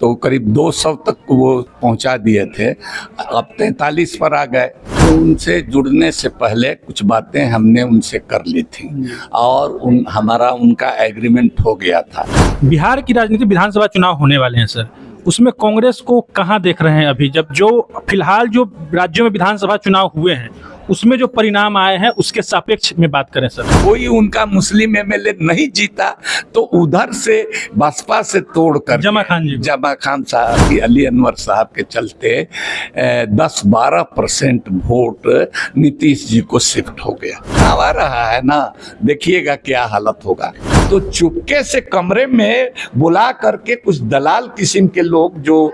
तो करीब 200 तक वो पहुंचा दिए थे, अब 43 पर आ गए। तो उनसे जुड़ने से पहले कुछ बातें हमने उनसे कर ली थी और हमारा उनका एग्रीमेंट हो गया था। बिहार की राजनीति, विधानसभा चुनाव होने वाले हैं सर, उसमें कांग्रेस को कहां देख रहे हैं अभी, जब जो फिलहाल जो राज्यों में विधानसभा चुनाव हुए हैं उसमें जो परिणाम आए हैं उसके सापेक्ष में बात करें सर? कोई उनका मुस्लिम एमएलए नहीं जीता तो उधर से बसपा से तोड़कर जमा खान साहब की, अली अनवर साहब के चलते 10-12% वोट नीतीश जी को शिफ्ट हो गया। आ रहा है ना, देखिएगा क्या हालत होगा। तो चुपके से कमरे में बुला करके कुछ दलाल किस्म के लोग, जो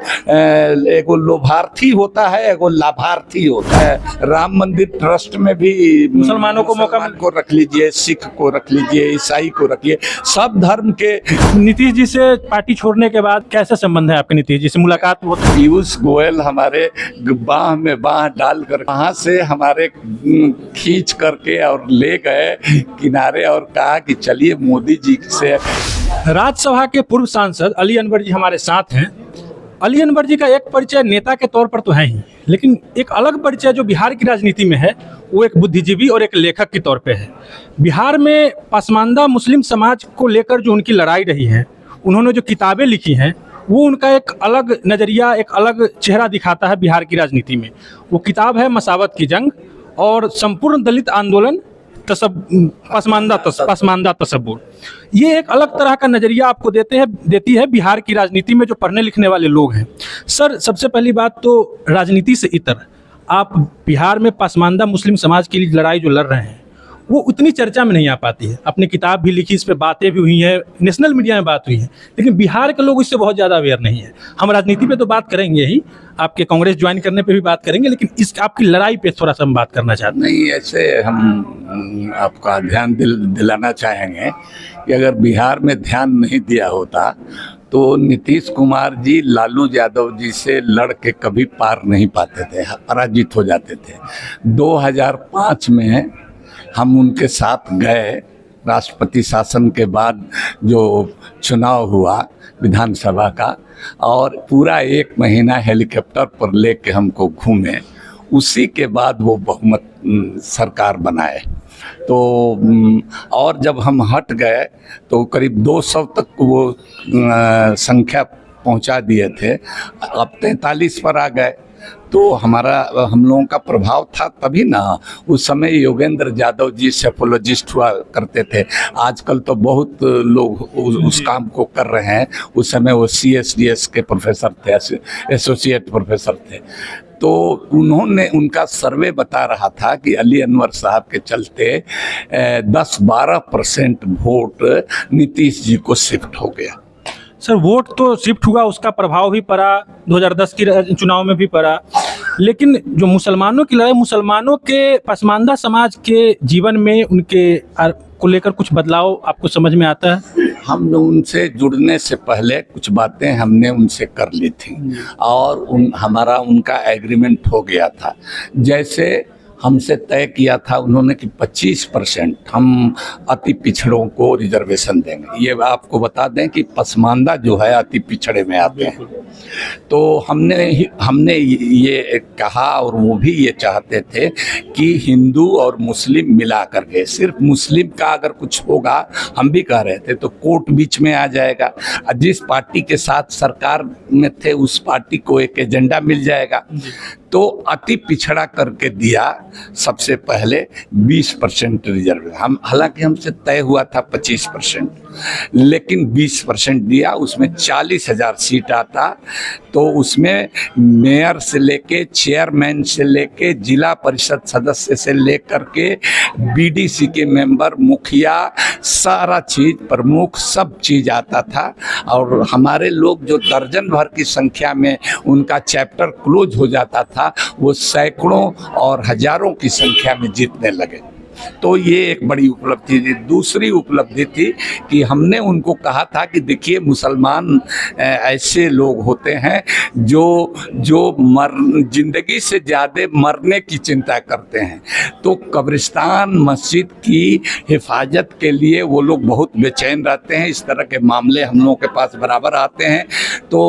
एगो लोभार्थी होता है एगो लाभार्थी होता है। राम मंदिर ट्रस्ट में भी मुसलमानों को मौका को रख लीजिए, सिख को रख लीजिए, ईसाई को रखिए, सब धर्म के। नीतीश जी से पार्टी छोड़ने के बाद कैसे संबंध है आपके? नीतीश जी से मुलाकात हुई? पीयूष गोयल हमारे बाह में बाह डालकर वहां से हमारे खींच करके और ले गए किनारे और कहा कि चलिए मोदी जी से। राज्यसभा के पूर्व सांसद अली अनवर जी हमारे साथ हैं। अली अनवर जी का एक परिचय नेता के तौर पर तो है ही, लेकिन एक अलग परिचय जो बिहार की राजनीति में है वो एक बुद्धिजीवी और एक लेखक के तौर पे है। बिहार में पसमानदा मुस्लिम समाज को लेकर जो उनकी लड़ाई रही है, उन्होंने जो किताबें लिखी हैं, वो उनका एक अलग नज़रिया, एक अलग चेहरा दिखाता है बिहार की राजनीति में। वो किताब है मसावत की जंग और संपूर्ण दलित आंदोलन पसमानदा तसव्वुर। ये एक अलग तरह का नज़रिया आपको देती है बिहार की राजनीति में जो पढ़ने लिखने वाले लोग हैं। सर, सबसे पहली बात तो राजनीति से इतर आप बिहार में पसमानदा मुस्लिम समाज के लिए लड़ाई जो लड़ रहे हैं वो उतनी चर्चा में नहीं आ पाती है। अपनी किताब भी लिखी, इस पर बातें भी हुई हैं, नेशनल मीडिया में बात हुई है, लेकिन बिहार के लोग इससे बहुत ज़्यादा अवेयर नहीं है। हम राजनीति पे तो बात करेंगे ही, आपके कांग्रेस ज्वाइन करने पे भी बात करेंगे, लेकिन इस आपकी लड़ाई पे थोड़ा सा हम बात करना चाहते हैं। नहीं, ऐसे हम आपका ध्यान दिलाना चाहेंगे कि अगर बिहार में ध्यान नहीं दिया होता तो नीतीश कुमार जी लालू यादव जी से लड़ के कभी पार नहीं पाते थे, पराजित हो जाते थे। 2005 में हम उनके साथ गए, राष्ट्रपति शासन के बाद जो चुनाव हुआ विधानसभा का, और पूरा 1 महीना हेलीकॉप्टर पर लेके हमको घूमे। उसी के बाद वो बहुमत सरकार बनाए। तो और जब हम हट गए तो करीब 200 तक वो संख्या पहुंचा दिए थे, अब 43 पर आ गए। तो हम लोगों का प्रभाव था तभी ना। उस समय योगेंद्र यादव जी सेफोलॉजिस्ट हुआ करते थे, आजकल तो बहुत लोग उस काम को कर रहे हैं। उस समय वो CSDS के प्रोफेसर थे, एसोसिएट प्रोफेसर थे। तो उनका सर्वे बता रहा था कि अली अनवर साहब के चलते 10-12% वोट नीतीश जी को शिफ्ट हो गया। सर, वोट तो शिफ्ट हुआ, उसका प्रभाव भी पड़ा, 2010 की चुनाव में भी पड़ा, लेकिन जो मुसलमानों की लड़ाई, मुसलमानों के पसमानदा समाज के जीवन में उनके को लेकर कुछ बदलाव आपको समझ में आता है? हम उनसे जुड़ने से पहले कुछ बातें हमने उनसे कर ली थी और हमारा उनका एग्रीमेंट हो गया था। जैसे हमसे तय किया था उन्होंने कि 25% हम अति पिछड़ों को रिजर्वेशन देंगे। ये आपको बता दें कि पसमानदा जो है अति पिछड़े में आते हैं। तो हमने ये कहा और वो भी ये चाहते थे कि हिंदू और मुस्लिम मिला करके, सिर्फ मुस्लिम का अगर कुछ होगा, हम भी कह रहे थे, तो कोर्ट बीच में आ जाएगा। जिस पार्टी के साथ सरकार में थे उस पार्टी को एक एजेंडा मिल जाएगा। तो अति पिछड़ा करके दिया सबसे पहले 20% रिजर्व। हालांकि हमसे तय हुआ था 25%, लेकिन 20% दिया। उसमें 40,000 सीट आता, तो उसमें मेयर से लेके, चेयरमैन से लेके, जिला परिषद सदस्य से लेकर के BDC के मेंबर, मुखिया, सारा चीज़, प्रमुख, सब चीज़ आता था। और हमारे लोग जो दर्जन भर की संख्या में उनका चैप्टर क्लोज हो जाता था, वो सैकड़ों और हजारों की संख्या में जीतने लगे। तो ये एक बड़ी उपलब्धि थी। दूसरी उपलब्धि थी कि हमने उनको कहा था कि देखिए मुसलमान ऐसे लोग होते हैं जो जिंदगी से ज़्यादा मरने की चिंता करते हैं, तो कब्रिस्तान मस्जिद की हिफाजत के लिए वो लोग बहुत बेचैन रहते हैं। इस तरह के मामले हम लोगों के पास बराबर आते हैं। तो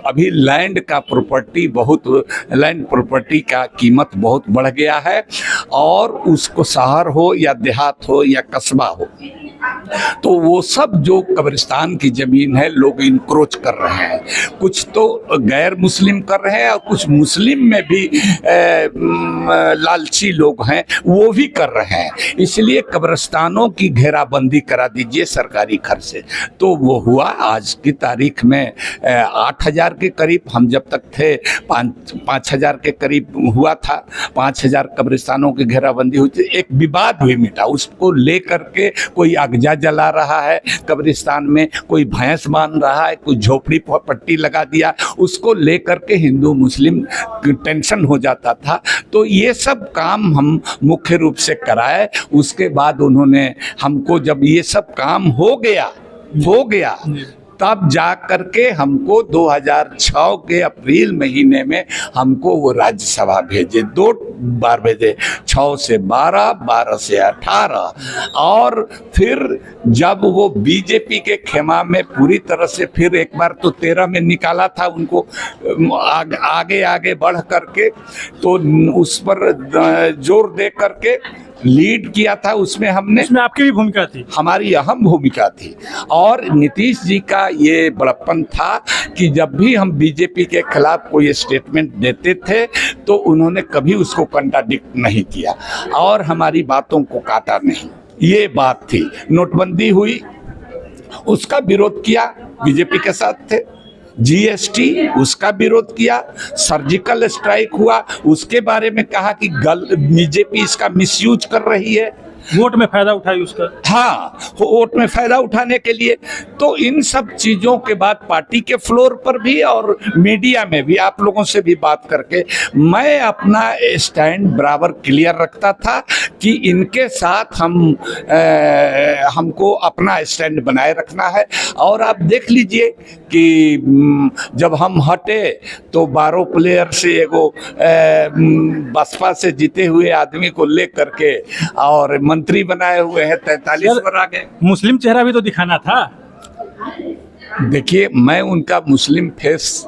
अभी लैंड प्रॉपर्टी का कीमत बहुत बढ़ गया है, और उसको शहर हो या देहात हो या कस्बा हो, तो वो सब जो कब्रिस्तान की ज़मीन है लोग इंक्रोच कर रहे हैं। कुछ तो गैर मुस्लिम कर रहे हैं और कुछ मुस्लिम में भी लालची लोग हैं, वो भी कर रहे हैं। इसलिए कब्रिस्तानों की घेराबंदी करा दीजिए सरकारी खर्च से। तो वो हुआ। आज की तारीख में 8,000 के करीब, हम जब तक थे 5,000 के करीब हुआ था। 5,000 कब्रिस्तानों की घेराबंदी हुई थी। एक विवाद भी मिटा, उसको लेकर के कोई अगजा जला रहा है कब्रिस्तान में, कोई भैंस बांध रहा है, कोई झोपड़ी पट्टी लगा दिया, उसको लेकर के हिंदू मुस्लिम टेंशन हो जाता था। तो ये सब काम हम मुख्य रूप से कराए। उसके बाद उन्होंने हमको, जब ये सब काम हो गया तब जा करके हमको 2006 के अप्रैल महीने में हमको वो राज्यसभा भेजे। 2 बार भेजे, 6 से 12, 12 से 18, और फिर जब वो बीजेपी के खेमा में पूरी तरह से, फिर एक बार तो 13 में निकाला था उनको, आगे बढ़ करके, तो उस पर जोर दे करके लीड किया था। उसमें आपकी भी भूमिका थी, हमारी अहम भूमिका थी। और नीतीश जी का ये बड़प्पन था कि जब भी हम बीजेपी के खिलाफ कोई स्टेटमेंट देते थे तो उन्होंने कभी उसको कंट्राडिक्ट नहीं किया और हमारी बातों को काटा नहीं। ये बात थी। नोटबंदी हुई, उसका विरोध किया, बीजेपी के साथ थे। जीएसटी, उसका विरोध किया। सर्जिकल स्ट्राइक हुआ, उसके बारे में कहा कि बीजेपी इसका मिसयूज कर रही है, वोट में फायदा उठाई उसका। हाँ, वोट में फायदा उठाने के लिए। तो इन सब चीजों के बाद पार्टी के फ्लोर पर भी और मीडिया में भी, आप लोगों से भी बात करके, मैं अपना स्टैंड बराबर क्लियर रखता था कि इनके साथ हमको अपना स्टैंड बनाए रखना है। और आप देख लीजिए कि जब हम हटे तो 12 प्लेयर से एगो बसपा से जीते हुए आदमी को ले करके और मंत्री बनाए हुए हैं, 43 पर आ गए। मुस्लिम चेहरा भी तो दिखाना था। देखिए, मैं उनका मुस्लिम फेस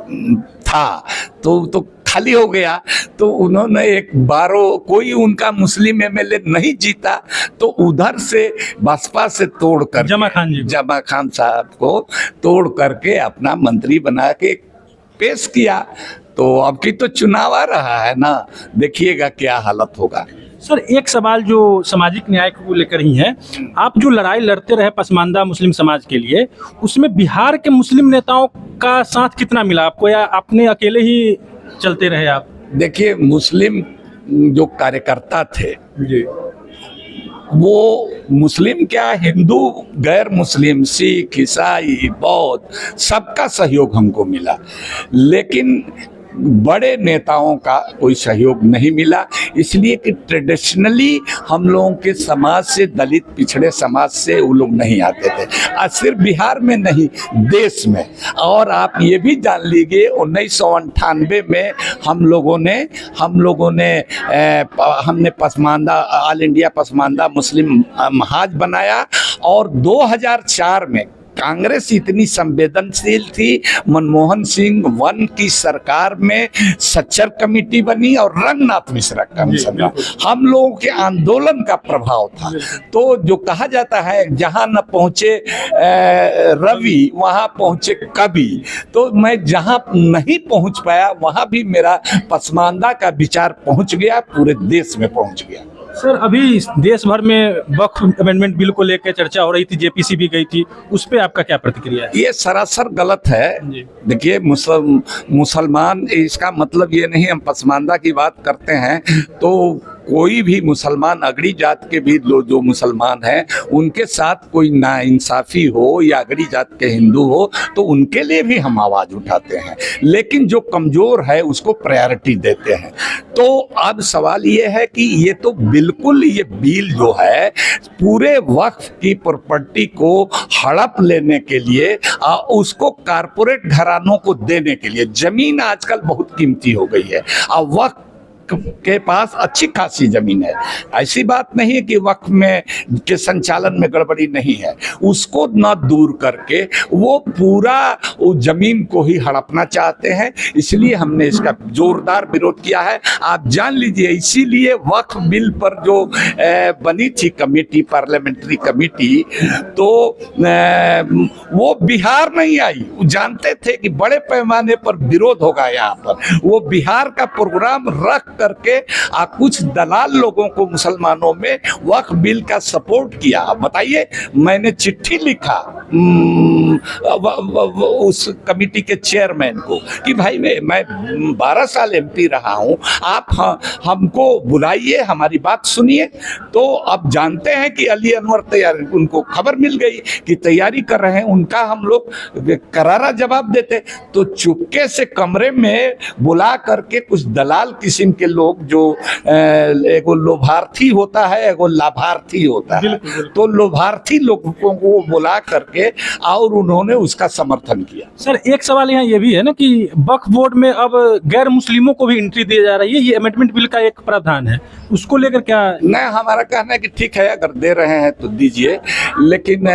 था तो खाली हो गया। तो उन्होंने एक 12 कोई उनका मुस्लिम एमएलए नहीं जीता, तो उधर से बसपा से तोड़ कर जमा खान साहब को तोड़ करके अपना मंत्री बना के पेश किया। तो अब की तो चुनाव आ रहा है ना, देखिएगा क्या हालत होगा। सर, एक सवाल जो सामाजिक न्याय को लेकर ही है, आप जो लड़ाई लड़ते रहे पसमानदा मुस्लिम समाज के लिए, उसमें बिहार के मुस्लिम नेताओं का साथ कितना मिला आपको, या अपने अकेले ही चलते रहे आप? देखिए, मुस्लिम जो कार्यकर्ता थे जी, वो मुस्लिम क्या, हिंदू, गैर मुस्लिम, सिख, ईसाई, बौद्ध, सबका सहयोग हमको मिला। लेकिन बड़े नेताओं का कोई सहयोग नहीं मिला, इसलिए कि ट्रेडिशनली हम लोगों के समाज से, दलित पिछड़े समाज से वो लोग नहीं आते थे, सिर्फ बिहार में नहीं, देश में। और आप ये भी जान लीजिए 1998 में हमने पसमानदा, ऑल इंडिया पसमानदा मुस्लिम महाज बनाया। और 2004 में कांग्रेस इतनी संवेदनशील थी, मनमोहन सिंह 1 की सरकार में सच्चर कमेटी बनी और रंगनाथ मिश्रा कमीशन, हम लोगों के आंदोलन का प्रभाव था। तो जो कहा जाता है, जहां न पहुंचे रवि वहां पहुंचे कवि, तो मैं जहां नहीं पहुंच पाया वहां भी मेरा पसमानदा का विचार पहुंच गया, पूरे देश में पहुंच गया। सर, अभी देश भर में वक्फ अमेंडमेंट बिल को लेकर चर्चा हो रही थी, जेपीसी भी गई थी, उस पे आपका क्या प्रतिक्रिया है? ये सरासर गलत है। देखिए, मुसलमान, इसका मतलब ये नहीं, हम पसमानदा की बात करते हैं तो कोई भी मुसलमान अगड़ी जात के भी लोग जो मुसलमान हैं उनके साथ कोई नाइंसाफ़ी हो या अगड़ी जात के हिंदू हो तो उनके लिए भी हम आवाज़ उठाते हैं, लेकिन जो कमज़ोर है उसको प्रायोरिटी देते हैं। तो अब सवाल ये है कि ये तो बिल्कुल ये बिल जो है पूरे वक्फ की प्रॉपर्टी को हड़प लेने के लिए उसको कारपोरेट घरानों को देने के लिए, जमीन आजकल बहुत कीमती हो गई है और वक्फ के पास अच्छी खासी जमीन है, ऐसी बात नहीं है कि वक्फ में के संचालन में गड़बड़ी नहीं है, उसको न दूर करके वो पूरा उस जमीन को ही हड़पना चाहते हैं। इसलिए हमने इसका जोरदार विरोध किया है। आप जान लीजिए, इसीलिए वक्फ बिल पर जो बनी थी कमेटी, पार्लियामेंट्री कमेटी, तो वो बिहार नहीं आई। वो जानते थे कि बड़े पैमाने पर विरोध होगा यहाँ पर, वो बिहार का प्रोग्राम रख करके कुछ दलाल लोगों को मुसलमानों में वक्फ बिल का सपोर्ट किया। बताइए, मैंने चिट्ठी लिखा उस कमेटी के चेयरमैन को कि भाई मैं 12 साल एमपी रहा हूं, आप हमको बुलाइए, हमारी बात सुनिए। तो अब जानते हैं कि अली अनवर तैयार, उनको खबर मिल गई कि तैयारी कर रहे हैं, उनका हम लोग करारा जवाब देते। तो चुपके से कमरे में बुला करके कुछ दलाल किस्म के लोग, जो एगो लोभार्थी होता है, एगो लाभार्थी होता है, तो लोभार्थी लोगों को बुला करके और उन्होंने उसका समर्थन किया। सर, एक सवाल यहाँ ये भी है ना कि वक्फ बोर्ड में अब गैर मुस्लिमों को भी एंट्री दी जा रही है, ये अमेंडमेंट बिल का एक प्रावधान है, उसको लेकर क्या? नहीं, हमारा कहना है कि ठीक है, अगर दे रहे हैं तो दीजिए, लेकिन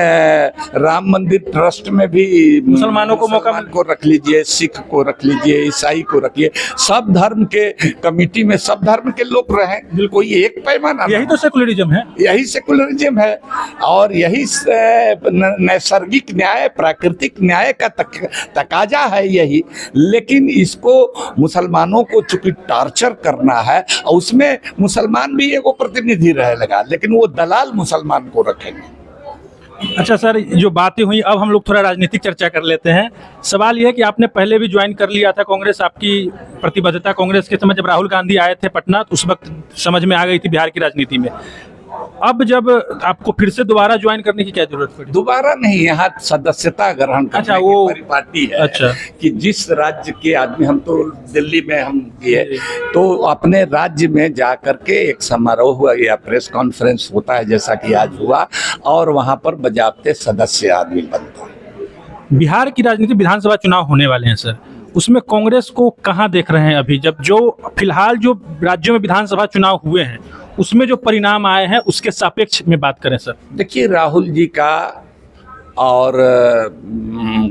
राम मंदिर ट्रस्ट में भी मुसलमानों को मौका को रख लीजिए, सिख को रख लीजिए, ईसाई को रखिए, सब धर्म के कमिटी में सब धर्म के लोग रहें, कोई एक पैमाना। यही तो सेकुलरिज्म है, यही सेकुलरिज्म है और यही नैसर्गिक न्याय, प्राकृतिक न्याय का तकाजा है यही। लेकिन इसको मुसलमानों को चूंकि टार्चर करना है, और उसमें मुसलमान भी एगो प्रतिनिधि रहे लगा, लेकिन वो दलाल मुसलमान को रखेंगे। अच्छा सर, जो बातें हुई, अब हम लोग थोड़ा राजनीतिक चर्चा कर लेते हैं। सवाल यह है कि आपने पहले भी ज्वाइन कर लिया था कांग्रेस, आपकी प्रतिबद्धता कांग्रेस के समय जब राहुल गांधी आए थे पटना, तो उस वक्त समझ में आ गई थी बिहार की राजनीति में। अब जब आपको फिर से दोबारा ज्वाइन करने की क्या जरूरत पड़ी? दोबारा नहीं, यहाँ सदस्यता ग्रहण करने अच्छा, की परिपाटी है। अच्छा, कि जिस राज्य के आदमी, हम तो दिल्ली में हम किए, तो अपने राज्य में जा करके एक समारोह हुआ या प्रेस कॉन्फ्रेंस होता है जैसा कि आज हुआ, और वहाँ पर बजाबते सदस्य आदमी बनता है। बिहार की राजनीति, विधानसभा चुनाव होने वाले हैं सर, उसमें कांग्रेस को कहाँ देख रहे हैं अभी, जब जो फिलहाल जो राज्यों में विधानसभा चुनाव हुए हैं उसमें जो परिणाम आए हैं उसके सापेक्ष में बात करें सर? देखिए, राहुल जी का और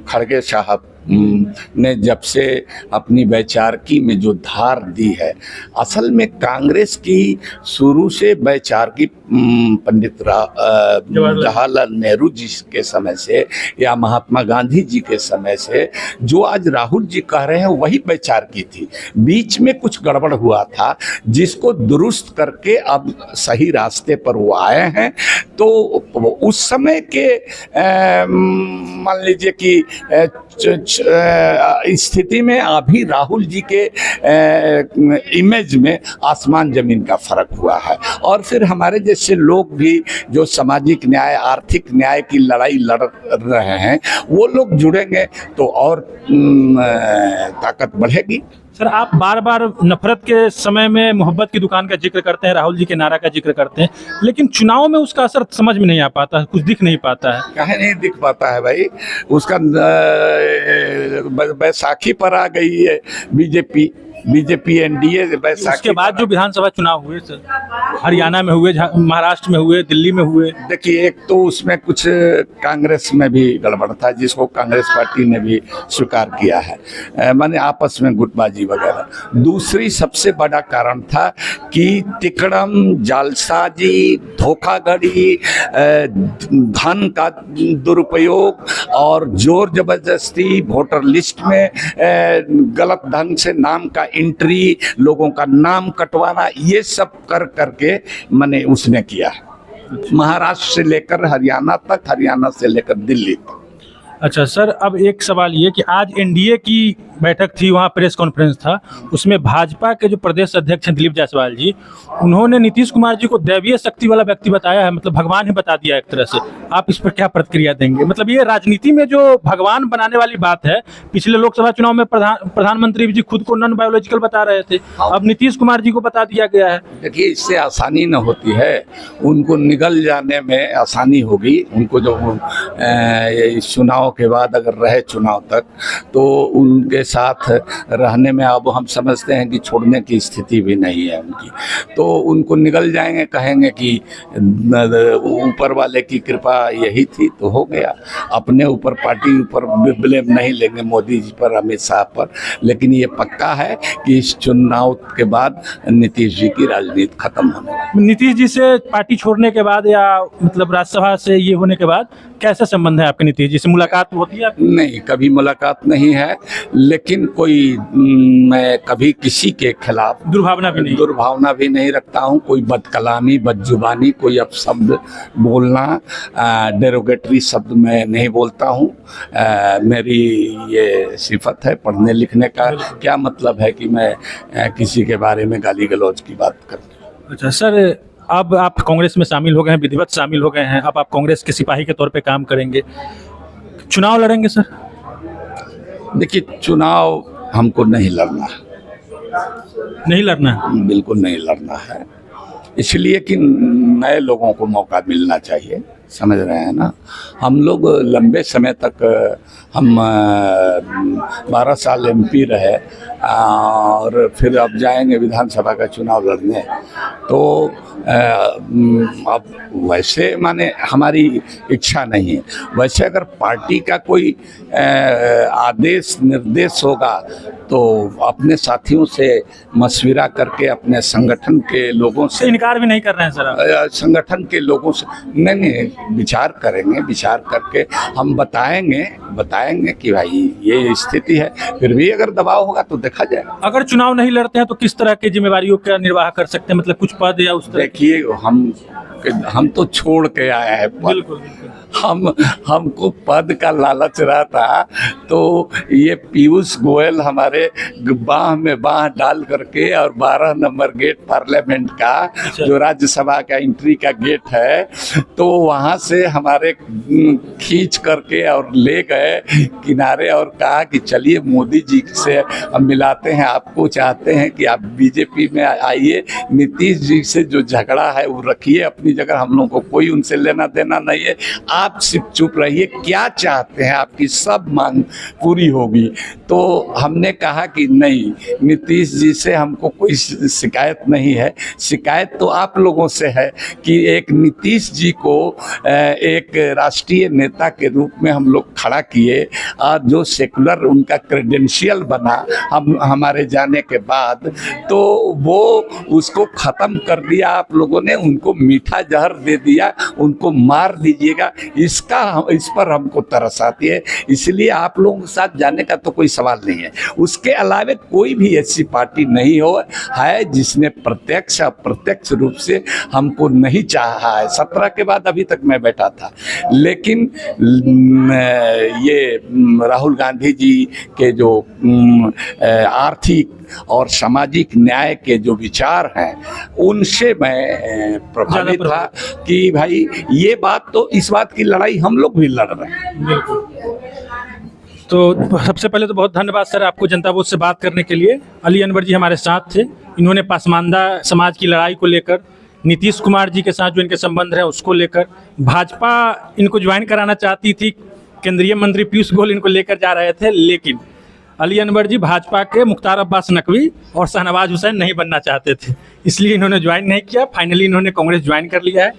खड़गे साहब ने जब से अपनी वैचारिकी में जो धार दी है, असल में कांग्रेस की शुरू से वैचारिकी पंडित जवाहरलाल नेहरू जी के समय से या महात्मा गांधी जी के समय से जो आज राहुल जी कह रहे हैं वही वैचारिकी थी। बीच में कुछ गड़बड़ हुआ था जिसको दुरुस्त करके अब सही रास्ते पर वो आए हैं। तो उस समय के मान लीजिए कि स्थिति में अभी राहुल जी के इमेज में आसमान जमीन का फर्क हुआ है। और फिर हमारे जैसे लोग भी जो सामाजिक न्याय, आर्थिक न्याय की लड़ाई लड़ रहे हैं, वो लोग जुड़ेंगे तो और ताकत बढ़ेगी। सर, आप बार बार नफरत के समय में मोहब्बत की दुकान का जिक्र करते हैं, राहुल जी के नारा का जिक्र करते हैं, लेकिन चुनाव में उसका असर समझ में नहीं आ पाता, कुछ दिख नहीं पाता है। कहीं नहीं दिख पाता है भाई, उसका बैसाखी पर आ गई है बीजेपी एनडीए बैसाखी। उसके बाद जो विधानसभा चुनाव हुए सर, हरियाणा में हुए, महाराष्ट्र में हुए, दिल्ली में हुए, देखिए, एक तो उसमें कुछ कांग्रेस में भी गड़बड़ था जिसको कांग्रेस पार्टी ने भी स्वीकार किया है, माने आपस में गुटबाजी वगैरह। दूसरी सबसे बड़ा कारण था कि तिकड़म, जालसाजी, धोखाधड़ी, धन का दुरुपयोग और जोर जबरदस्ती, वोटर लिस्ट में गलत ढंग से नाम का एंट्री, लोगों का नाम कटवाना, ये सब कर करके मैंने उसने किया, महाराष्ट्र से लेकर हरियाणा तक, हरियाणा से लेकर दिल्ली तक। अच्छा सर, अब एक सवाल ये कि आज एनडीए की बैठक थी, वहाँ प्रेस कॉन्फ्रेंस था, उसमें भाजपा के जो प्रदेश अध्यक्ष हैं दिलीप जायसवाल जी, उन्होंने नीतीश कुमार जी को दैवीय शक्ति वाला व्यक्ति बताया है, मतलब भगवान ही बता दिया एक तरह से। आप इस पर क्या प्रतिक्रिया देंगे? मतलब ये राजनीति में जो भगवान बनाने वाली बात है, पिछले लोकसभा चुनाव में प्रधानमंत्री जी खुद को नॉन बायोलॉजिकल बता रहे थे, अब नीतीश कुमार जी को बता दिया गया है। देखिए, इससे आसानी न होती है, उनको निगल जाने में आसानी होगी। उनको जो चुनाव के बाद अगर रहे चुनाव तक, तो उनके साथ रहने में अब हम समझते हैं कि छोड़ने की स्थिति भी नहीं है उनकी, तो उनको निगल जाएंगे, कहेंगे कि ऊपर वाले की कृपा यही थी, तो हो गया। अपने ऊपर, पार्टी ऊपर ब्लेम नहीं लेंगे, मोदी जी पर, अमित शाह पर, लेकिन ये पक्का है कि इस चुनाव के बाद नीतीश जी की राजनीति खत्म होने वाली। नीतीश जी से पार्टी छोड़ने के बाद या मतलब राज्यसभा से ये होने के बाद कैसा संबंध है आपके नीतीश जी से? मुलाकात होती है आपकी? नहीं, कभी मुलाकात नहीं है, लेकिन कोई मैं कभी किसी के खिलाफ दुर्भावना भी नहीं रखता हूँ। कोई बदकलामी, बदजुबानी, कोई अपशब्द बोलना, डेरोगेटरी शब्द मैं नहीं बोलता हूँ। मेरी ये सिफत है पढ़ने लिखने का। क्या मतलब है कि मैं किसी के बारे में गाली गलौज की बात करूँ? अच्छा सर, अब आप कांग्रेस में शामिल हो गए हैं, विधिवत शामिल हो गए हैं, अब आप कांग्रेस के सिपाही के तौर पे काम करेंगे, चुनाव लड़ेंगे सर? देखिए, चुनाव हमको नहीं लड़ना है। नहीं लड़ना है? बिल्कुल नहीं लड़ना है, इसलिए कि नए लोगों को मौका मिलना चाहिए। समझ रहे हैं ना? हम लोग लंबे समय तक, हम 12 साल एमपी रहे, और फिर अब जाएंगे विधानसभा का चुनाव लड़ने, तो अब वैसे माने हमारी इच्छा नहीं है। वैसे अगर पार्टी का कोई आदेश निर्देश होगा तो अपने साथियों से मशविरा करके, अपने संगठन के लोगों से, इनकार भी नहीं कर रहे हैं सर आप? संगठन के लोगों से नहीं विचार करेंगे, विचार करके हम बताएंगे कि भाई ये स्थिति है। फिर भी अगर दबाव होगा तो देखा जाएगा। अगर चुनाव नहीं लड़ते हैं तो किस तरह की जिम्मेवारियों का निर्वाह कर सकते हैं, मतलब कुछ पद या उस तरह? देखिए, हम तो छोड़ के आए हैं पद। बिल्कुल। हमको पद का लालच रहा था, तो ये पीयूष गोयल हमारे बाह में बाह डाल करके, और 12 नंबर गेट पार्लियामेंट का, जो राज्यसभा का एंट्री का गेट है, तो वहाँ से हमारे खींच करके और ले गए किनारे, और कहा कि चलिए मोदी जी से हम मिलाते हैं, आपको चाहते हैं कि आप बीजेपी में आइए, नीतीश जी से जो झगड़ा है वो रखिए अपनी जगह, हम लोगों को कोई उनसे लेना देना नहीं है, आप सिर्फ चुप रहिए, क्या चाहते हैं आपकी सब मांग पूरी होगी। तो हमने कहा कि नहीं, नीतीश जी से हमको कोई शिकायत नहीं है, शिकायत तो आप लोगों से है कि एक नीतीश जी को एक राष्ट्रीय नेता के रूप में हम लोग खड़ा किए, और जो सेकुलर उनका क्रेडेंशियल बना हमारे जाने के बाद, तो वो उसको ख़त्म कर दिया आप लोगों ने, उनको मीठा जहर दे दिया, उनको मार दीजिएगा। इस पर हमको तरस आती है, इसलिए आप लोगों के साथ जाने का तो कोई सवाल नहीं है। उसके अलावा कोई भी ऐसी पार्टी नहीं है जिसने प्रत्यक्ष अप्रत्यक्ष रूप से हमको नहीं चाहा है। 17 के बाद अभी तक मैं बैठा था, लेकिन ये राहुल गांधी जी के जो आर्थिक और सामाजिक न्याय के जो विचार हैं, उनसे मैं प्रभावित था कि भाई ये बात, तो इस बात की लड़ाई हम लोग भी लड़ रहे हैं। बिल्कुल। तो सबसे पहले तो बहुत धन्यवाद सर आपको जनता वोट से बात करने के लिए। अली अनवर जी हमारे साथ थे, इन्होंने पासमानदा समाज की लड़ाई को लेकर, नीतीश कुमार जी के साथ जो इनके संबंध है उसको लेकर, भाजपा इनको ज्वाइन कराना चाहती थी, केंद्रीय मंत्री पीयूष गोयल इनको लेकर जा रहे थे, लेकिन अली अनवर जी भाजपा के मुख्तार अब्बास नकवी और शहनवाज हुसैन नहीं बनना चाहते थे, इसलिए इन्होंने ज्वाइन नहीं किया। फाइनली इन्होंने कांग्रेस ज्वाइन कर लिया है।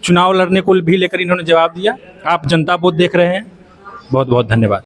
चुनाव लड़ने को भी लेकर इन्होंने जवाब दिया। आप जनता वोट देख रहे हैं। बहुत बहुत धन्यवाद।